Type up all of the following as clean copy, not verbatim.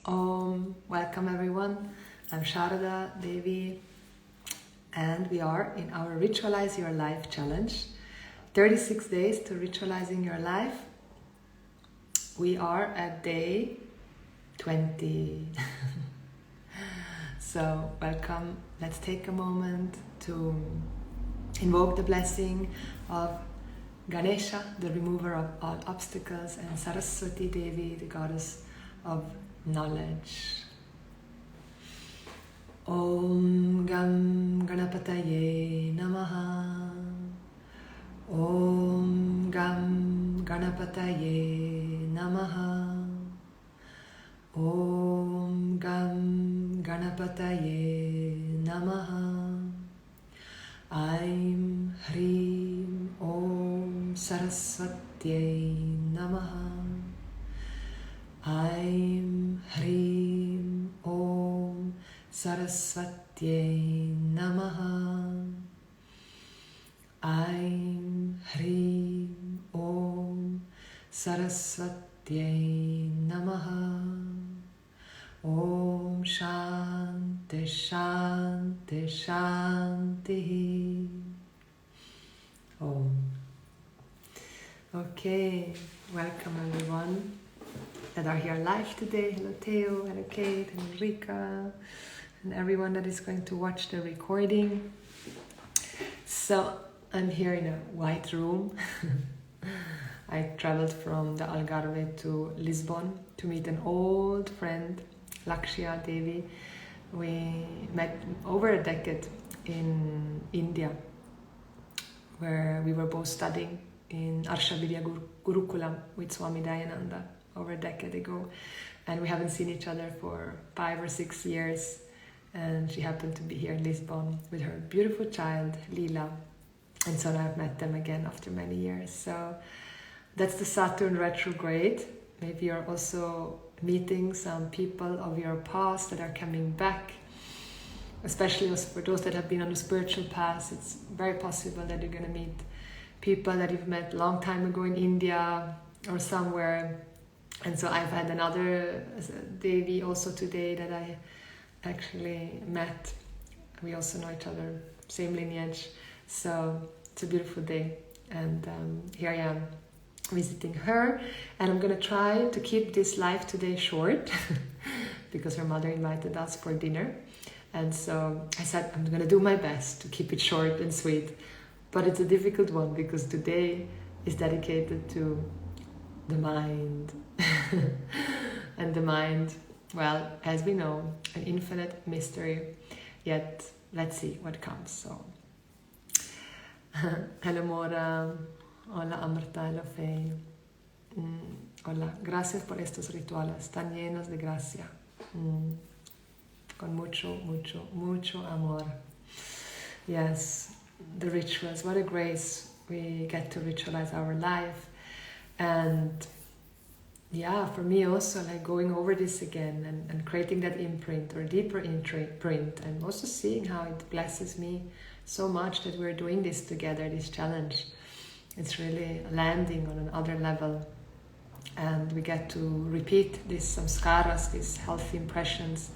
Welcome everyone. I'm Sharada Devi and we are in our Ritualize Your Life challenge. 36 days to ritualizing your life. We are at day 20. So welcome. Let's take a moment to invoke the blessing of Ganesha, the remover of all obstacles, and Saraswati Devi, the goddess of knowledge. Om Gam Ganapataye Namaha. Om Gam Ganapataye Namaha. Om Gam Ganapataye Namaha. Aim Hrim Om Saraswatyai Namaha. Aim Hrim Om Saraswatyai Namaha. Aim Hrim Om Saraswatyai Namaha. Om Shanti Shanti Shanti. Om. Okay, welcome everyone that are here live today. Hello Theo, hello Kate, hello Rika, and everyone that is going to watch the recording. So I'm here in a white room. I traveled from the Algarve to Lisbon to meet an old friend, Lakshya Devi. We met over a decade in India, where we were both studying in Arshavidya Gurukulam with Swami Dayananda over a decade ago, and we haven't seen each other for 5 or 6 years, and she happened to be here in Lisbon with her beautiful child Leela, and so now I've met them again after many years. So that's the Saturn retrograde. Maybe you're also meeting some people of your past that are coming back, especially for those that have been on the spiritual path. It's very possible that you're going to meet people that you've met a long time ago in India or somewhere. And so I've had another Devi also today that I actually met. We also know each other, same lineage. So it's a beautiful day. And here I am visiting her. And I'm going to try to keep this live today short because her mother invited us for dinner. And so I said, I'm going to do my best to keep it short and sweet. But it's a difficult one because today is dedicated to the mind. And the mind, well, as we know, an infinite mystery, yet let's see what comes. So hello Mora, hola Amrita, hello Faye. Hola, gracias por estos rituales tan llenos de gracia, con mucho, mucho, mucho amor. Yes, the rituals, what a grace we get to ritualize our life. And yeah, for me also, like going over this again and creating that imprint or deeper imprint, and also seeing how it blesses me so much that we're doing this together, this challenge. It's really landing on another level, and we get to repeat these samskaras, these healthy impressions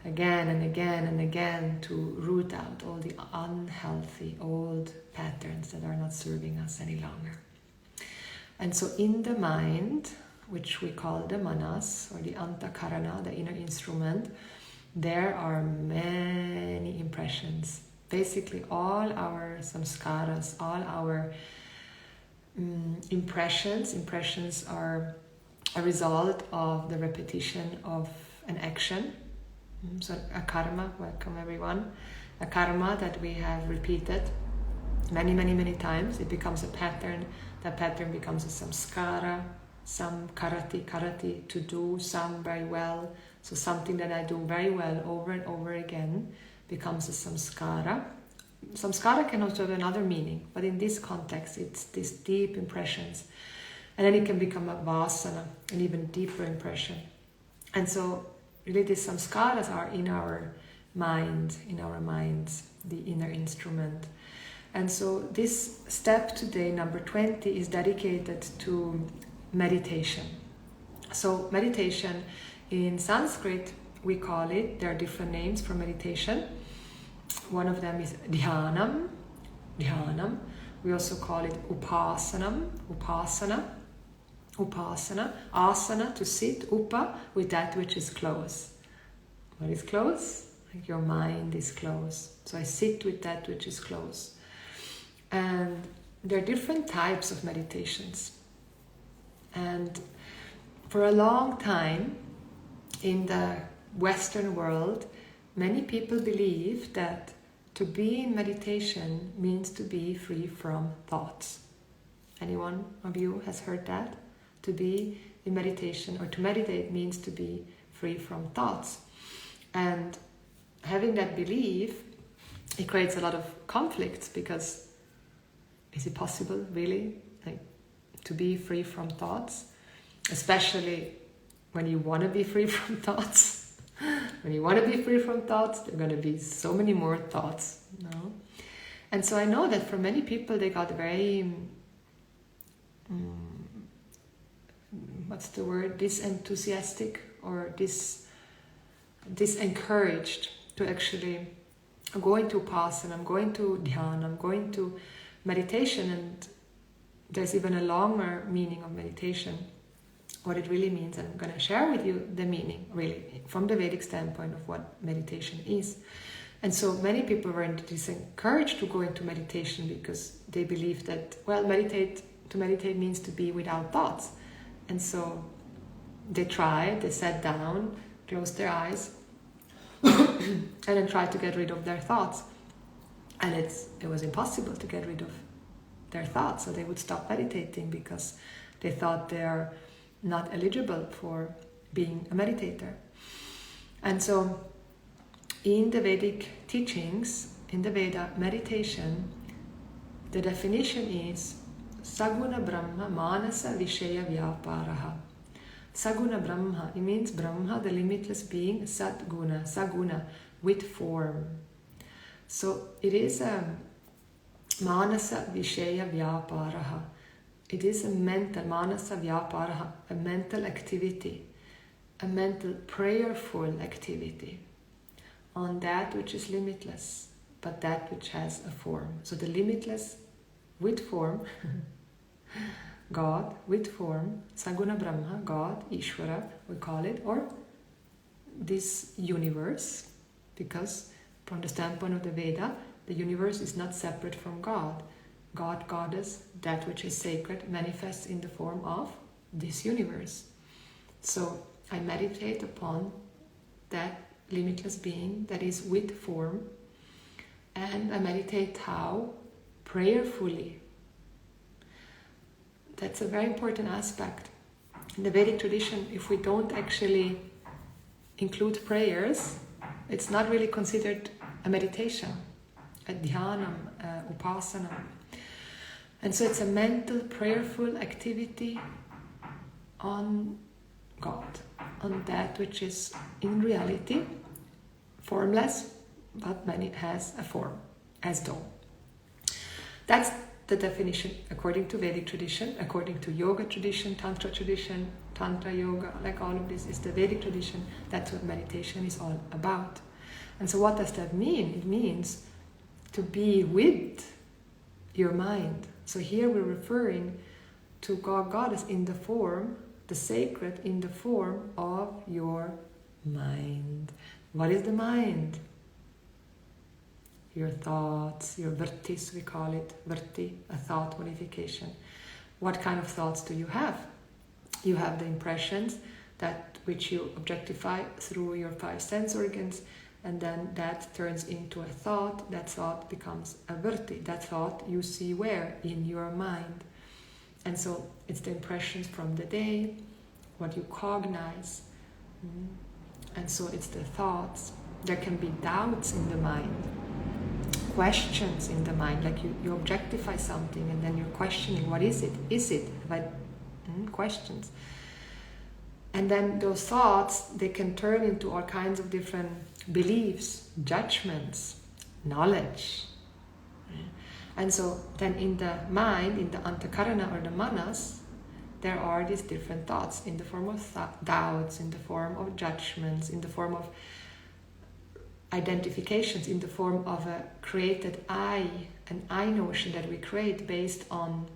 again and again and again to root out all the unhealthy old patterns that are not serving us any longer. And so in the mind, which we call the manas or the antakarana, the inner instrument, there are many impressions. Basically all our samskaras, all our impressions are a result of the repetition of an action. So a karma, welcome everyone, a karma that we have repeated many, many, many times. It becomes a pattern. That pattern becomes a samskara, some karati, to do some very well. So something that I do very well over and over again becomes a samskara. Samskara can also have another meaning, but in this context, it's these deep impressions. And then it can become a vasana, an even deeper impression. And so really these samskaras are in our mind, in our minds, the inner instrument. And so this step today, number 20, is dedicated to meditation. So meditation In Sanskrit, we call it, there are different names for meditation. One of them is dhyanam. We also call it upasana. Asana, to sit, upa, with that which is close. What is close? Like your mind is close. So I sit with that which is close. And there are different types of meditations. And for a long time, in the Western world, many people believe that to be in meditation means to be free from thoughts. Anyone of you has heard that? To be in meditation or to meditate means to be free from thoughts. And having that belief, it creates a lot of conflicts, because is it possible really, like, to be free from thoughts? Especially when you want to be free from thoughts. When you want to be free from thoughts, there are going to be so many more thoughts. No? And so I know that for many people, they got very, disenthusiastic or disencouraged to actually go into upasana, go into dhyana, go into meditation. And there's even a longer meaning of meditation, what it really means. And I'm going to share with you the meaning, really, from the Vedic standpoint of what meditation is. And so many people were disencouraged to go into meditation because they believe that, well, to meditate means to be without thoughts. And so they tried, they sat down, closed their eyes, and then tried to get rid of their thoughts. And it was impossible to get rid of their thoughts. So they would stop meditating because they thought they are not eligible for being a meditator. And so in the Vedic teachings, in the Veda, meditation, the definition is Saguna Brahma Manasa Vishaya Vyaparaha. Saguna Brahma, it means Brahma, the limitless being, Sadguna, Saguna, with form. So it is a Manasa Vishaya Vyaparaha. It is a mental, Manasa Vyaparaha, a mental activity, a mental prayerful activity on that which is limitless, but that which has a form. So the limitless with form, God with form, Saguna Brahma, God, Ishvara, we call it, or this universe, because from the standpoint of the Veda, the universe is not separate from God. God, Goddess, that which is sacred, manifests in the form of this universe. So I meditate upon that limitless being that is with form, and I meditate how? Prayerfully. That's a very important aspect. In the Vedic tradition, if we don't actually include prayers, it's not really considered a meditation, a dhyanam, upasana. And so it's a mental, prayerful activity on God, on that which is in reality formless, but when it has a form, as though. That's the definition according to Vedic tradition, according to yoga tradition, tantra yoga, like all of this is the Vedic tradition. That's what meditation is all about. And so what does that mean? It means to be with your mind. So here we're referring to God, Goddess in the form, the sacred in the form of your mind. What is the mind? Your thoughts, your vrittis, we call it, vritti, a thought modification. What kind of thoughts do you have? You have the impressions, that which you objectify through your 5 sense organs, and then that turns into a thought. That thought becomes a vritti. That thought you see where? In your mind. And so it's the impressions from the day, what you cognize. And so it's the thoughts. There can be doubts in the mind, questions in the mind, like you objectify something and then you're questioning, what is it? Is it? Questions. And then those thoughts, they can turn into all kinds of different beliefs, judgments, knowledge. And so then in the mind, in the antakarana or the manas, there are these different thoughts in the form of doubts, in the form of judgments, in the form of identifications, in the form of a created an I notion that we create based on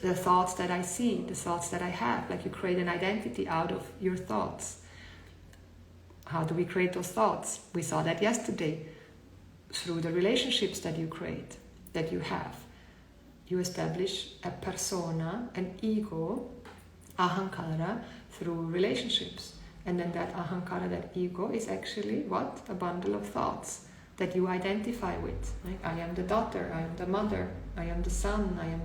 the thoughts that I see, the thoughts that I have. Like you create an identity out of your thoughts. How do we create those thoughts? We saw that yesterday, through the relationships that you create, that you have. You establish a persona, an ego, ahankara, through relationships. And then that ahankara, that ego, is actually what? A bundle of thoughts that you identify with. Like, I am the daughter, I am the mother, I am the son, I am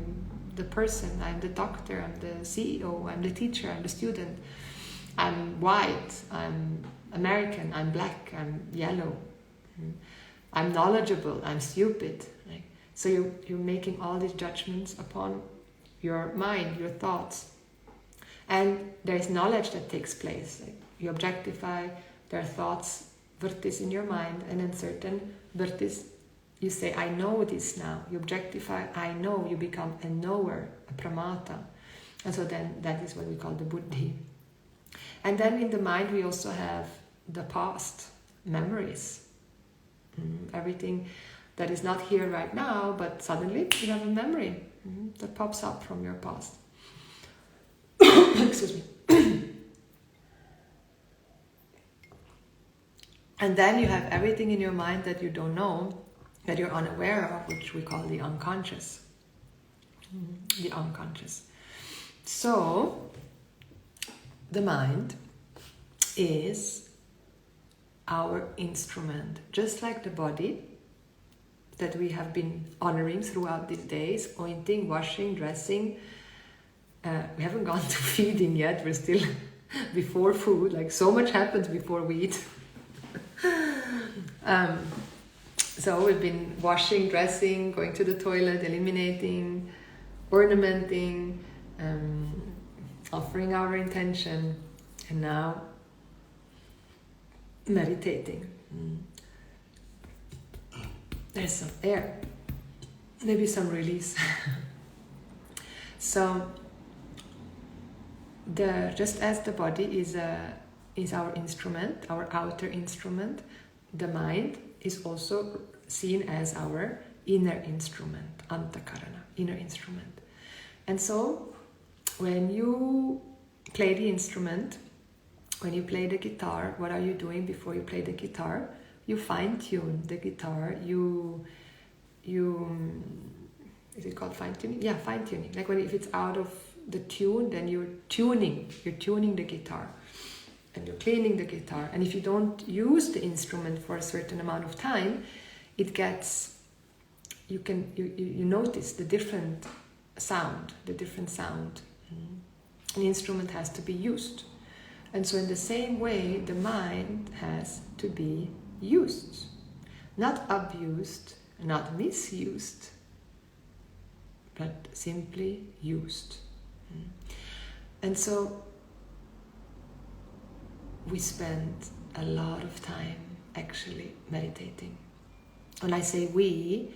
the person, I am the doctor, I'm the CEO, I'm the teacher, I'm the student, I'm white, I'm American, I'm black, I'm yellow, I'm knowledgeable, I'm stupid. Like, so you're making all these judgments upon your mind, your thoughts. And there is knowledge that takes place. Like, you objectify, there are thoughts, vrittis in your mind, and then certain vrittis, you say, I know this now. You objectify, I know, you become a knower, a pramata. And so then that is what we call the buddhi. And then in the mind we also have the past, memories. Everything that is not here right now, but suddenly you have a memory that pops up from your past. Excuse me. And then you have everything in your mind that you don't know, that you're unaware of, which we call the unconscious. The unconscious. So, the mind is our instrument, just like the body that we have been honoring throughout these days, ointing, washing, dressing. We haven't gone to feeding yet, we're still before food, like so much happens before we eat. So we've been washing, dressing, going to the toilet, eliminating, ornamenting, offering our intention, and now meditating. There's some air, maybe some release. So just as the body is our instrument, our outer instrument, the mind is also seen as our inner instrument, antakarana, inner instrument. And so when you play the instrument, when you play the guitar, what are you doing before you play the guitar? You fine-tune the guitar, you is it called fine-tuning? Yeah, fine-tuning. Like if it's out of the tune, then you're tuning the guitar. And you're cleaning the guitar. And if you don't use the instrument for a certain amount of time, it gets, you notice the different sound. An instrument has to be used. And so in the same way, the mind has to be used. Not abused, not misused, but simply used. And so we spend a lot of time actually meditating. When I say we,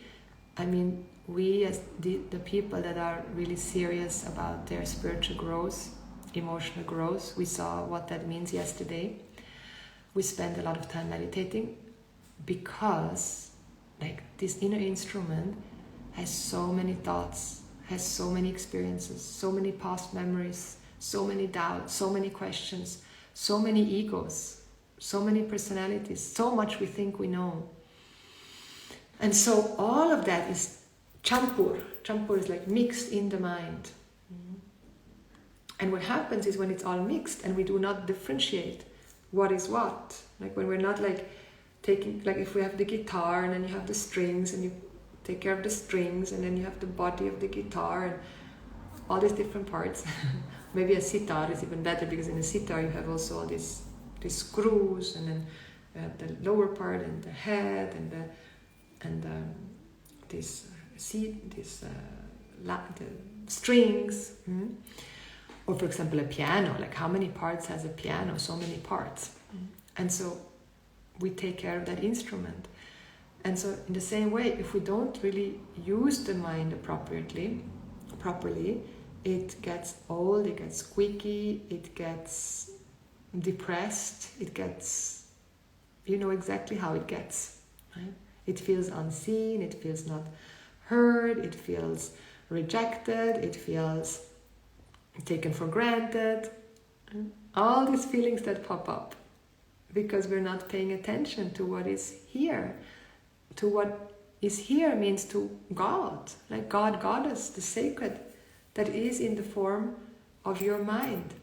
I mean we as the people that are really serious about their spiritual growth, emotional growth. We saw what that means yesterday. We spend a lot of time meditating because like this inner instrument has so many thoughts, has so many experiences, so many past memories, so many doubts, so many questions, so many egos, so many personalities, so much we think we know. And so all of that is champur. Champur is like mixed in the mind. And what happens is when it's all mixed and we do not differentiate what is what, like when we're not like taking, like if we have the guitar and then you have the strings and you take care of the strings and then you have the body of the guitar and all these different parts. Maybe a sitar is even better because in a sitar you have also all these screws and then you have the lower part and the head and the strings. Or for example a piano, like how many parts has a piano? So many parts. And so we take care of that instrument. And so in the same way, if we don't really use the mind appropriately, it gets old, it gets squeaky, it gets depressed, it gets, you know exactly how it gets, right? It feels unseen, it feels not heard, it feels rejected, it feels taken for granted. All these feelings that pop up because we're not paying attention to what is here. To what is here means to God, like God, Goddess, the sacred, that is in the form of your mind,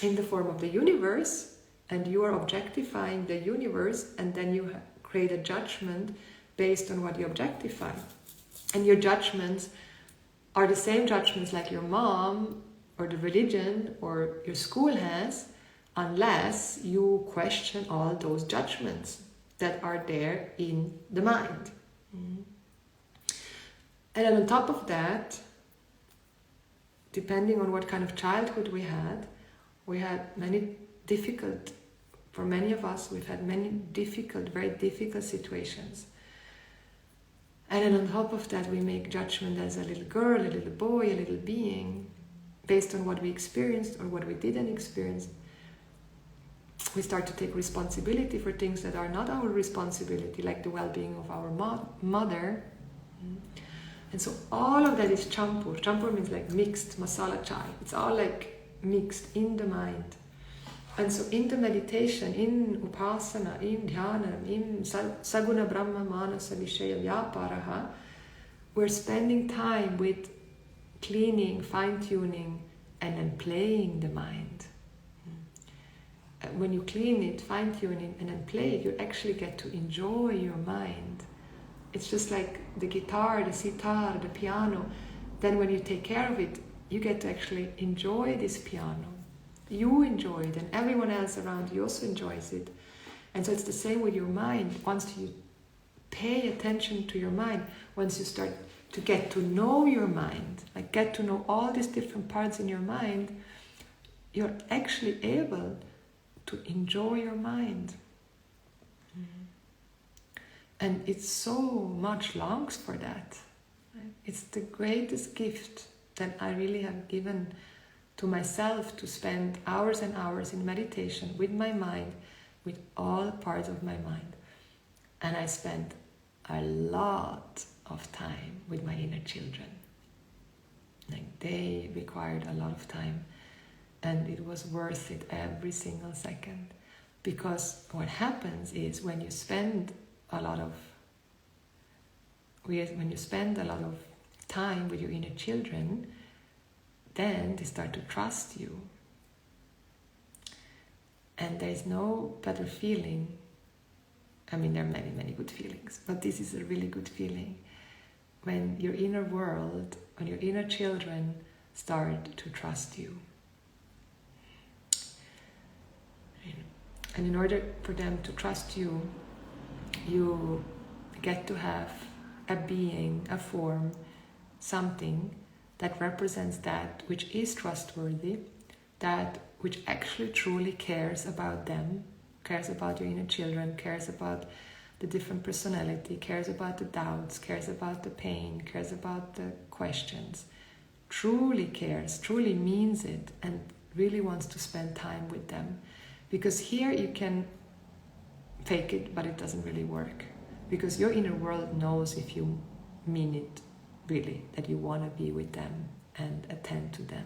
in the form of the universe, and you are objectifying the universe, and then you create a judgment based on what you objectify. And your judgments are the same judgments like your mom or the religion or your school has, unless you question all those judgments that are there in the mind. And then on top of that, depending on what kind of childhood we had many difficult, for many of us, we've had many difficult, very difficult situations. And then on top of that, we make judgment as a little girl, a little boy, a little being, based on what we experienced or what we didn't experience. We start to take responsibility for things that are not our responsibility, like the well-being of our mother. And so all of that is champur. Champur means like mixed, masala chai. It's all like mixed in the mind. And so in the meditation, in upasana, in dhyana, in saguna brahma manasa vishaya vyaparaha, we're spending time with cleaning, fine-tuning, and then playing the mind. When you clean it, fine-tune it, and then play it, you actually get to enjoy your mind. It's just like the guitar, the sitar, the piano. Then when you take care of it, you get to actually enjoy this piano. You enjoy it, and everyone else around you also enjoys it. And so it's the same with your mind. Once you pay attention to your mind, once you start to get to know your mind, like get to know all these different parts in your mind, you're actually able to enjoy your mind. And it so much longs for that. It's the greatest gift that I really have given to myself, to spend hours and hours in meditation with my mind, with all parts of my mind. And I spent a lot of time with my inner children. Like they required a lot of time, and it was worth it every single second. Because what happens is when you spend a lot of time with your inner children, then they start to trust you. And there is no better feeling. I mean, there are many, many good feelings, but this is a really good feeling. When your inner world, when your inner children start to trust you. And in order for them to trust you, you get to have a being, a form, something that represents that which is trustworthy, that which actually truly cares about them, cares about your inner children, cares about the different personality, cares about the doubts, cares about the pain, cares about the questions, truly cares, truly means it, and really wants to spend time with them. Because here you can fake it, but it doesn't really work. Because your inner world knows if you mean it really, that you want to be with them and attend to them.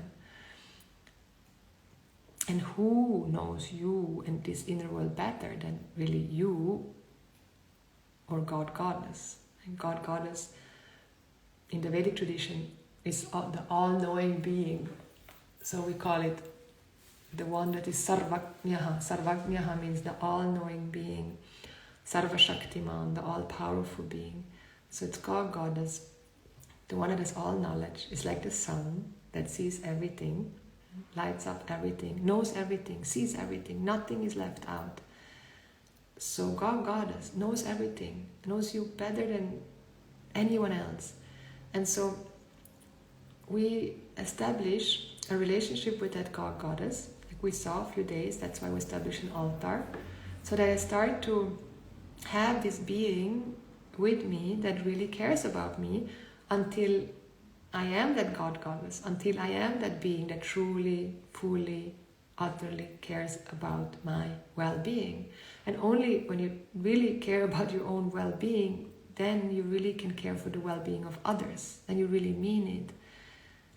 And who knows you and this inner world better than really you or God, Goddess? And God, Goddess, in the Vedic tradition, is the all-knowing being. So we call it the one that is Sarvajnaha. Sarvajnaha means the all-knowing being. Sarvashaktiman, the all-powerful being. So it's God, Goddess, the one that has all knowledge. It's like the sun that sees everything, lights up everything, knows everything, sees everything. Nothing is left out. So God, Goddess, knows everything, knows you better than anyone else. And so we establish a relationship with that God, Goddess. Like we saw a few days, that's why we establish an altar. So that I start to have this being with me that really cares about me until I am that God, goddess, until I am that being that truly, fully, utterly cares about my well-being. And only when you really care about your own well-being, then you really can care for the well-being of others, and you really mean it.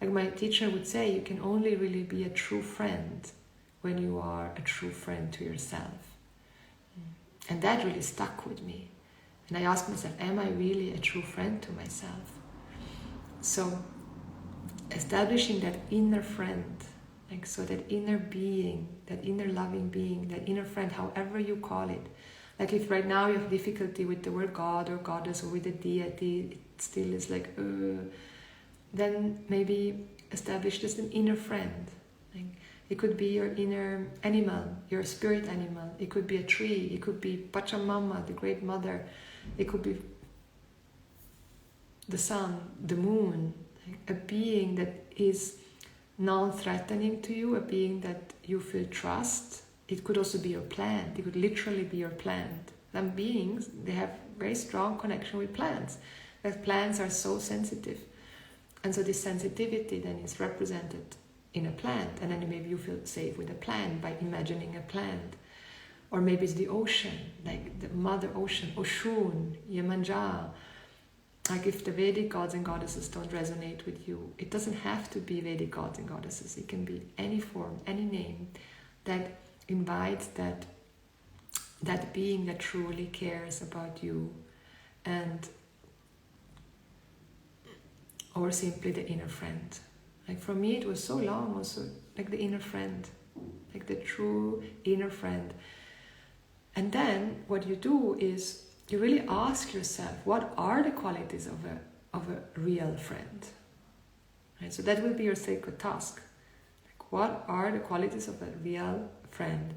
Like my teacher would say, you can only really be a true friend when you are a true friend to yourself. And that really stuck with me. And I asked myself, am I really a true friend to myself? So establishing that inner friend, like so that inner being, that inner loving being, that inner friend, however you call it. Like if right now you have difficulty with the word God or goddess or with the deity, it still is like, then maybe establish just an inner friend. Like it could be your inner animal, your spirit animal. It could be a tree. It could be Pachamama, the great mother. It could be the sun, the moon, like a being that is non-threatening to you, a being that you feel trust. It could also be your plant. It could literally be your plant. Some beings, they have very strong connection with plants. That plants are so sensitive. And so this sensitivity then is represented in a plant. And then maybe you feel safe with a plant by imagining a plant. Or maybe it's the ocean, like the mother ocean, Oshun, Yemanja. Like if the Vedic gods and goddesses don't resonate with you, it doesn't have to be Vedic gods and goddesses. It can be any form, any name that invites that being that truly cares about you, and or simply the inner friend. Like for me, it was so long also, like the inner friend, like the true inner friend. And then what you do is you really ask yourself, what are the qualities of a real friend? Right? So that will be your sacred task. Like, what are the qualities of a real friend?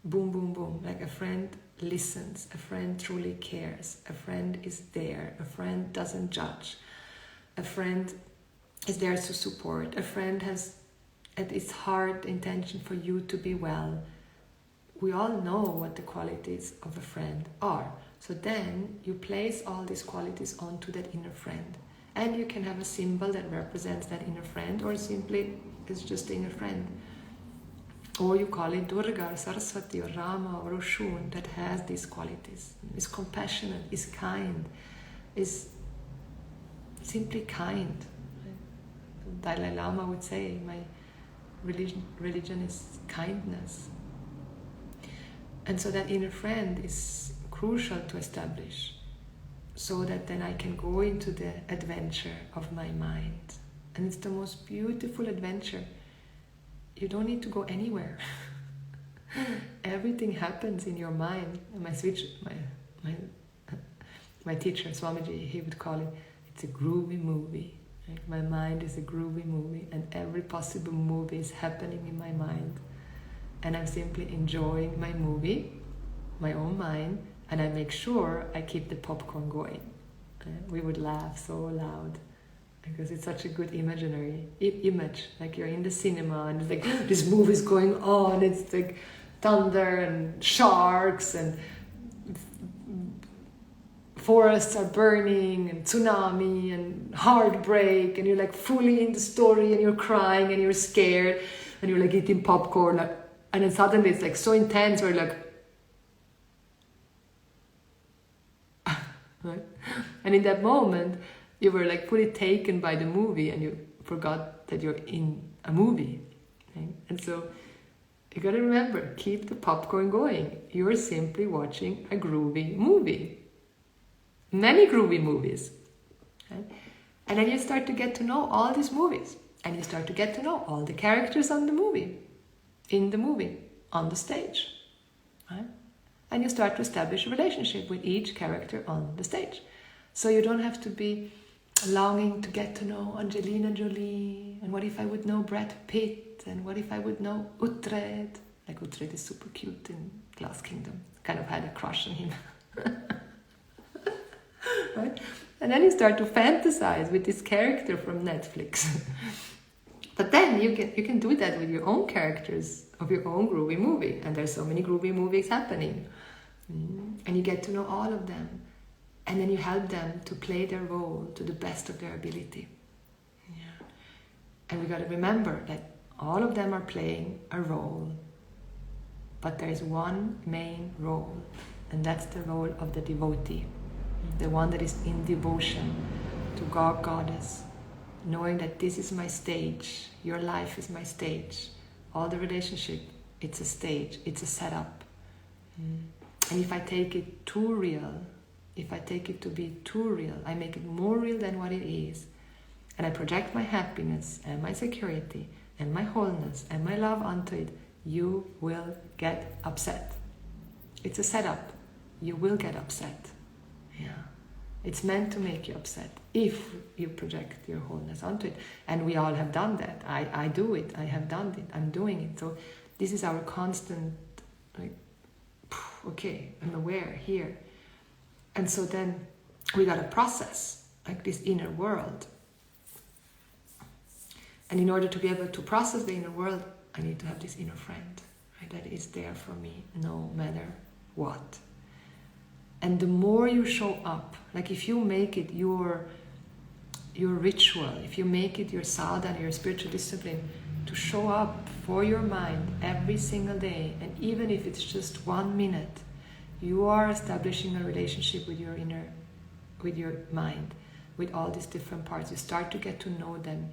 Boom, boom, boom. Like a friend listens, a friend truly cares, a friend is there, a friend doesn't judge, a friend is there to support, a friend has at its heart intention for you to be well. We all know what the qualities of a friend are. So then you place all these qualities onto that inner friend. And you can have a symbol that represents that inner friend, or simply it's just the inner friend. Or you call it Durga, or Saraswati, or Rama, or Oshun, that has these qualities. Is compassionate, is kind, is simply kind. Dalai Lama would say, my religion is kindness. And so that inner friend is crucial to establish, so that then I can go into the adventure of my mind. And it's the most beautiful adventure. You don't need to go anywhere. Everything happens in your mind. My teacher, Swamiji, he would call it, it's a groovy movie. Like my mind is a groovy movie, and every possible movie is happening in my mind. And I'm simply enjoying my movie, my own mind, and I make sure I keep the popcorn going. We would laugh so loud because it's such a good imaginary image. Like you're in the cinema and it's like this movie's going on. It's like thunder and sharks and forests are burning and tsunami and heartbreak, and you're like fully in the story and you're crying and you're scared and you're like eating popcorn, like, and then suddenly it's like so intense where you're like, right? And in that moment you were like fully taken by the movie and you forgot that you're in a movie, right? And so you gotta remember, keep the popcorn going. You're simply watching a groovy movie, many groovy movies, right? And then you start to get to know all these movies, and you start to get to know all the characters on the movie, in the movie, on the stage, right? And you start to establish a relationship with each character on the stage. So you don't have to be longing to get to know Angelina Jolie, and what if I would know Brad Pitt, and what if I would know Uhtred. Like Uhtred is super cute in Glass Kingdom. Kind of had a crush on him. Right? And then you start to fantasize with this character from Netflix. But then you can do that with your own characters of your own groovy movie. And there's so many groovy movies happening. And you get to know all of them. And then you help them to play their role to the best of their ability. Yeah. And we got to remember that all of them are playing a role, but there is one main role, and that's the role of the devotee, the one that is in devotion to God, Goddess, knowing that this is my stage, your life is my stage, all the relationship, it's a stage, it's a setup. And if I take it too real, if I take it to be too real, I make it more real than what it is, and I project my happiness and my security and my wholeness and my love onto it, you will get upset. It's a setup. You will get upset. Yeah. It's meant to make you upset if you project your wholeness onto it. And we all have done that. I do it. I have done it. I'm doing it. So this is our constant, like, okay, I'm aware here. And so then we got to process like this inner world. And in order to be able to process the inner world, I need to have this inner friend, right, that is there for me no matter what. And the more you show up, like if you make it your ritual, if you make it your sadhana, your spiritual discipline, to show up for your mind every single day, and even if it's just 1 minute, you are establishing a relationship with your mind, with all these different parts. You start to get to know them.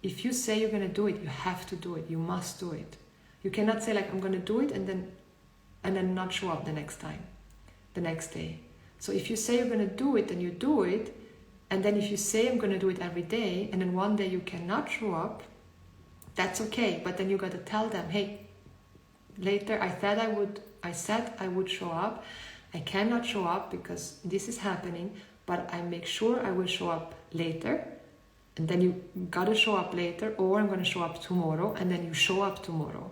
If you say you're going to do it, you have to do it. You must do it. You cannot say like, I'm going to do it and then not show up the next day. So if you say you're going to do it, then you do it. And then if you say I'm going to do it every day, and then one day you cannot show up, that's okay. But then you got to tell them, hey, later I said I would show up. I cannot show up because this is happening, but I make sure I will show up later. And then you gotta show up later, or I'm gonna show up tomorrow, and then you show up tomorrow.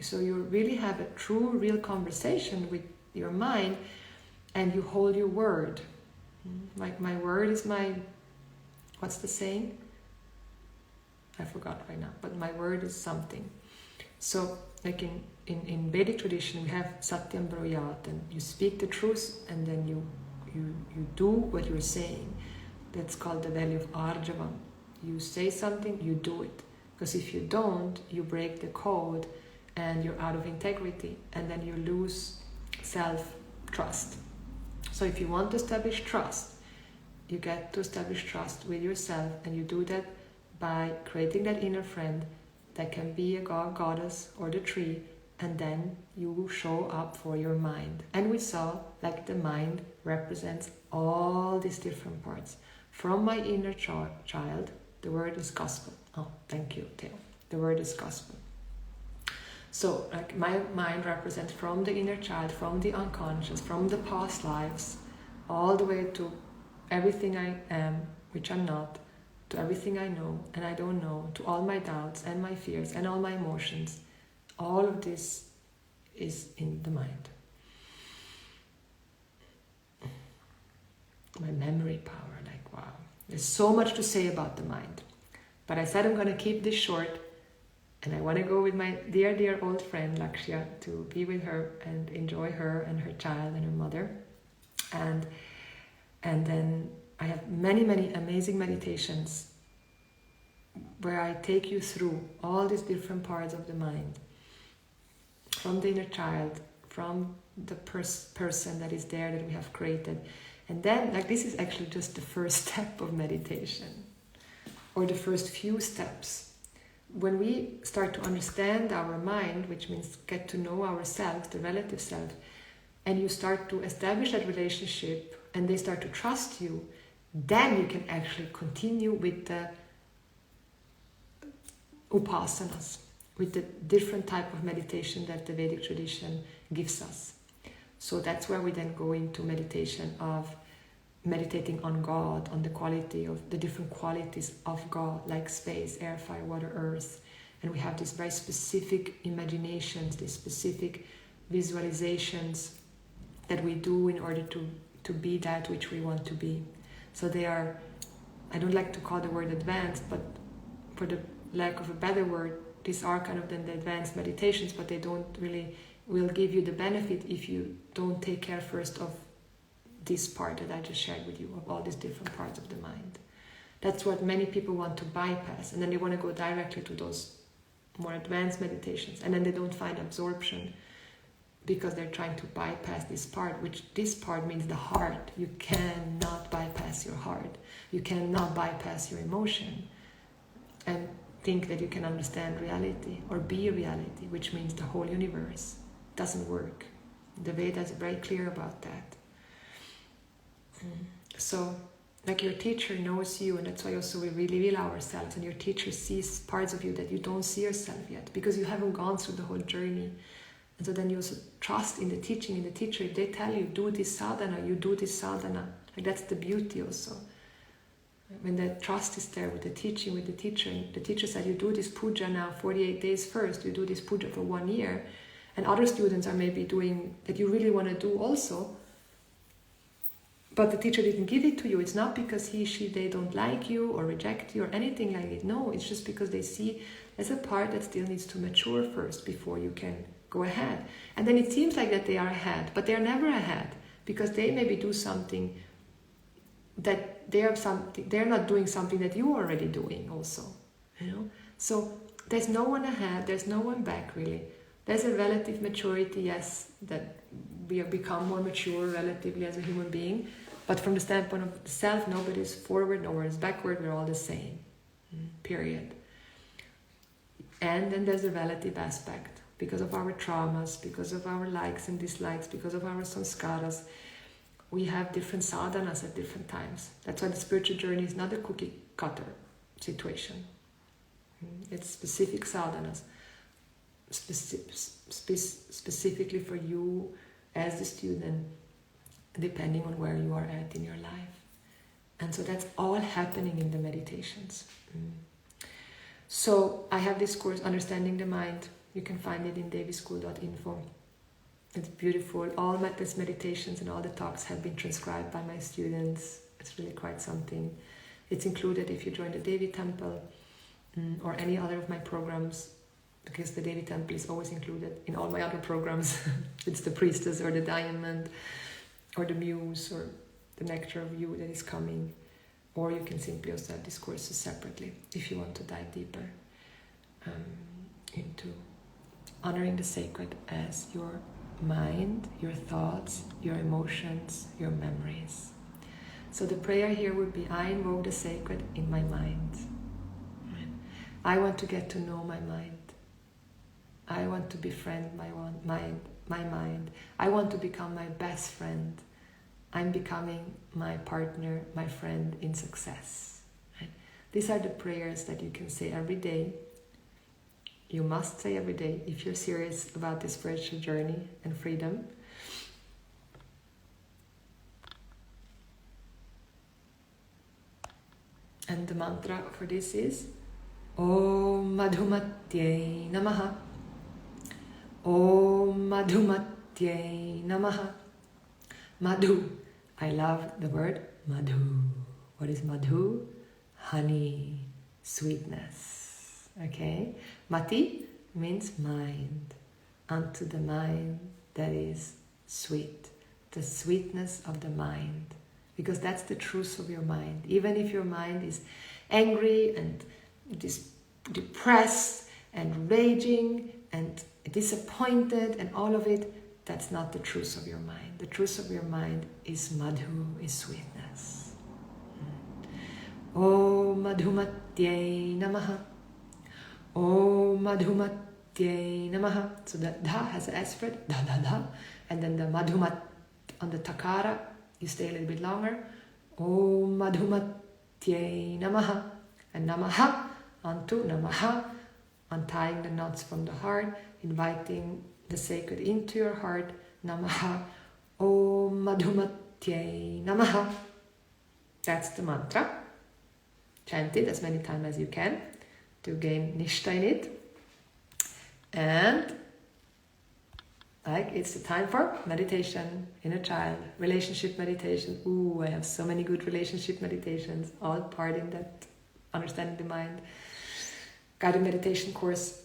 So you really have a true, real conversation with your mind, and you hold your word. Like my word is my, what's the saying? I forgot right now, but my word is something. So like in Vedic tradition, we have Satyam Brayat, and you speak the truth, and then you do what you're saying. That's called the value of Arjavam. You say something, you do it. Because if you don't, you break the code and you're out of integrity, and then you lose self-trust. So if you want to establish trust, you get to establish trust with yourself, and you do that by creating that inner friend that can be a god, goddess, or the tree, and then you show up for your mind. And we saw like the mind represents all these different parts. From my inner child, the word is gospel. Oh, thank you, Theo. The word is gospel. So, like my mind represents from the inner child, from the unconscious, from the past lives, all the way to everything I am, which I'm not, to everything I know and I don't know, to all my doubts and my fears and all my emotions. All of this is in the mind. My memory power, like wow. There's so much to say about the mind. But I said I'm going to keep this short, and I want to go with my dear, dear old friend Lakshya to be with her and enjoy her and her child and her mother. And then I have many, many amazing meditations where I take you through all these different parts of the mind. From the inner child, from the person that is there that we have created. And then, like, this is actually just the first step of meditation, or the first few steps. When we start to understand our mind, which means get to know ourselves, the relative self, and you start to establish that relationship, and they start to trust you, then you can actually continue with the upasanas, with the different type of meditation that the Vedic tradition gives us. So that's where we then go into meditation of meditating on God, on the quality of the different qualities of God, like space, air, fire, water, earth. And we have these very specific imaginations, these specific visualizations that we do in order to be that which we want to be. So they are, I don't like to call the word advanced, but for the lack of a better word, these are kind of then the advanced meditations, but they don't really will give you the benefit if you don't take care first of this part that I just shared with you, of all these different parts of the mind. That's what many people want to bypass, and then they want to go directly to those more advanced meditations, and then they don't find absorption because they're trying to bypass this part, which this part means the heart. You cannot bypass your heart. You cannot bypass your emotion and think that you can understand reality or be reality, which means the whole universe. Doesn't work. The Vedas are very clear about that. So, like your teacher knows you, and that's why also we reveal ourselves, and your teacher sees parts of you that you don't see yourself yet, because you haven't gone through the whole journey. And so then you also trust in the teaching, in the teacher. If they tell you, do this sadhana, you do this sadhana. Like that's the beauty also. When the trust is there with the teaching, with the teacher, and the teacher said, you do this puja now 48 days first, you do this puja for 1 year, and other students are maybe doing that you really want to do also, but the teacher didn't give it to you. It's not because he, she, they don't like you or reject you or anything like it. No, it's just because they see there's a part that still needs to mature first before you can go ahead. And then it seems like that they are ahead, but they're never ahead, because they maybe do something that they're not doing something that you're already doing also, you know. So there's no one ahead, there's no one back really. There's a relative maturity, yes, that we have become more mature relatively as a human being, but from the standpoint of the self, nobody is forward, nobody is backward, we're all the same, period. And then there's a relative aspect, because of our traumas, because of our likes and dislikes, because of our samskaras, we have different sadhanas at different times. That's why the spiritual journey is not a cookie cutter situation. It's specific sadhanas, specifically for you as the student, depending on where you are at in your life. And so that's all happening in the meditations. So I have this course, Understanding the Mind. You can find it in davischool.info. It's beautiful. All these meditations and all the talks have been transcribed by my students. It's really quite something. It's included if you join the Devi Temple or any other of my programs, because the Devi Temple is always included in all my other programs. It's the Priestess or the Diamond or the Muse or the Nectar of You that is coming. Or you can simply also have these courses separately if you want to dive deeper into honoring the sacred as your mind, your thoughts, your emotions, your memories. So the prayer here would be, I invoke the sacred in my mind. I want to get to know my mind. I want to befriend my mind. I want to become my best friend. I'm becoming my partner, my friend in success. Right? These are the prayers that you can say every day. You must say every day if you're serious about this spiritual journey and freedom. And the mantra for this is Om Madhumatyai Namaha. Om Madhumatyai Namaha. Madhu. I love the word Madhu. What is Madhu? Honey, sweetness. Okay? Mati means mind. Unto the mind that is sweet. The sweetness of the mind. Because that's the truth of your mind. Even if your mind is angry and depressed and raging and disappointed and all of it, that's not the truth of your mind. The truth of your mind is Madhu, is sweetness. Om Madhumatyai Namaha. Om Madhumatyai Namaha. So the dha has an S for it, da da da. And then the Madhumat on the takara, you stay a little bit longer. Om Madhumatyai Namaha. And Namaha onto Namaha, untying the knots from the heart, inviting the sacred into your heart. Namaha. Om Madhumatyai Namaha. That's the mantra. Chant it as many times as you can to gain nishtha in it. And it's the time for meditation, inner child, relationship meditation. Ooh, I have so many good relationship meditations, all part in that Understanding the Mind, guided meditation course,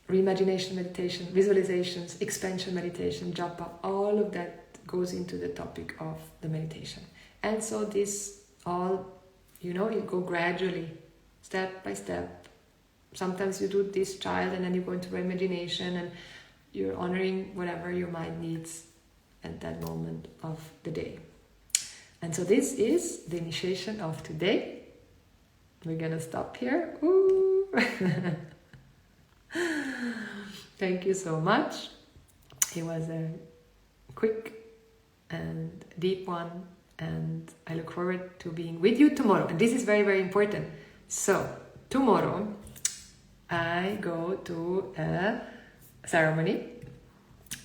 reimagination meditation, visualizations, expansion meditation, japa, all of that goes into the topic of the meditation. And so this all you go gradually, step by step. Sometimes you do this child and then you go into imagination and you're honoring whatever your mind needs at that moment of the day. And so this is the initiation of today. We're gonna stop here. Ooh. Thank you so much. It was a quick and deep one, and I look forward to being with you tomorrow. And this is very, very important. So tomorrow I go to a ceremony,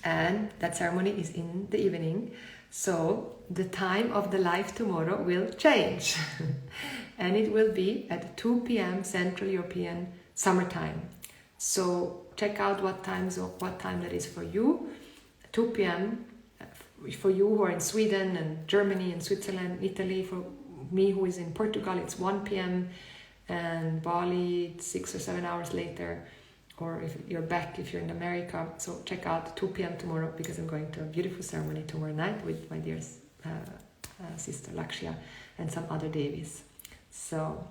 and that ceremony is in the evening. So the time of the live tomorrow will change. And it will be at 2 p.m. Central European summertime. So check out what time that is for you. 2 p.m. for you who are in Sweden and Germany and Switzerland, Italy. For me who is in Portugal, it's 1 p.m. and Bali, it's 6 or 7 hours later. Or if you're back, if you're in America. So check out 2 p.m. tomorrow, because I'm going to a beautiful ceremony tomorrow night with my dear sister Lakshya and some other Devis. So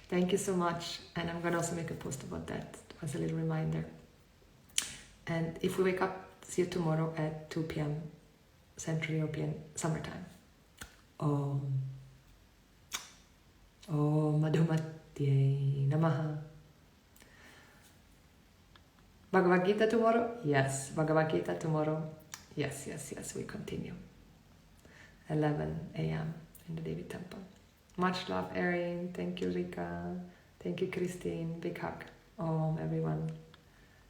thank you so much. And I'm going to also make a post about that as a little reminder. And if we wake up, see you tomorrow at 2 p.m. Central European summertime. Om Madhumatyai Namaha. Bhagavad Gita tomorrow? Yes. Bhagavad Gita tomorrow? Yes. We continue. 11 a.m. in the Devi Temple. Much love, Erin. Thank you, Rika. Thank you, Christine. Big hug. Om, everyone.